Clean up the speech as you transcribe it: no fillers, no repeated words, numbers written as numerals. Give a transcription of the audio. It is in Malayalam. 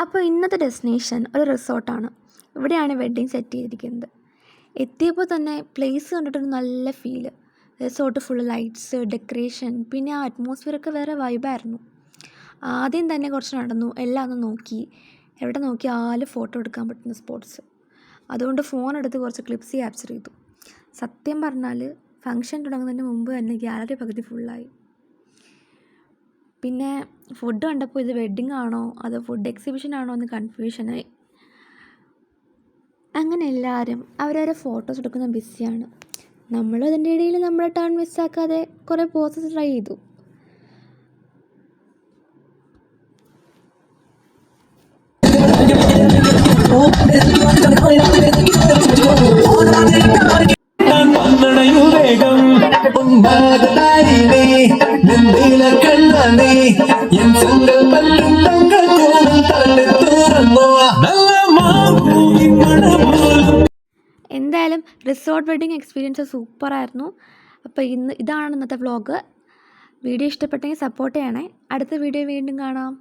അപ്പോൾ ഇന്നത്തെ ഡെസ്റ്റിനേഷൻ ഒരു റിസോർട്ടാണ്. ഇവിടെയാണ് വെഡ്ഡിങ് സെറ്റ് ചെയ്തിരിക്കുന്നത്. എത്തിയപ്പോൾ തന്നെ പ്ലേസ് കണ്ടിട്ടൊരു നല്ല feel. Resort full lights, decoration, പിന്നെ ആ അറ്റ്മോസ്ഫിയറൊക്കെ വേറെ വൈബായിരുന്നു. ആദ്യം തന്നെ കുറച്ച് നടന്നു, എല്ലാം ഒന്ന് നോക്കി. എവിടെ നോക്കിയാലും ഫോട്ടോ എടുക്കാൻ പറ്റുന്ന സ്പോട്ട്സ്. അതുകൊണ്ട് ഫോൺ എടുത്ത് കുറച്ച് ക്ലിപ്സ് ക്യാപ്ചർ ചെയ്തു. സത്യം പറഞ്ഞാൽ ഫംഗ്ഷൻ തുടങ്ങുന്നതിന് മുമ്പ് തന്നെ ഗ്യാലറി പകുതി ഫുള്ളായി. പിന്നെ ഫുഡ് കണ്ടപ്പോൾ ഇത് വെഡ്ഡിങ് ആണോ അതോ ഫുഡ് എക്സിബിഷൻ ആണോ എന്ന് കൺഫ്യൂഷനായി. അങ്ങനെ എല്ലാവരും അവരവരെ ഫോട്ടോസ് എടുക്കുന്ന ബിസിയാണ്. നമ്മളും അതിൻ്റെ ഇടയിൽ നമ്മുടെ ടേൺ മിസ്സാക്കാതെ കുറേ പോസസ് ട്രൈ ചെയ്തു. എന്തായാലും റിസോർട്ട് വെഡ്ഡിങ് എക്സ്പീരിയൻസ് സൂപ്പറായിരുന്നു. അപ്പോൾ ഇതാണ് ഇന്നത്തെ വ്ളോഗ്. വീഡിയോ ഇഷ്ടപ്പെട്ടെങ്കിൽ സപ്പോർട്ട് ചെയ്യണേ. അടുത്ത വീഡിയോ വീണ്ടും കാണാം.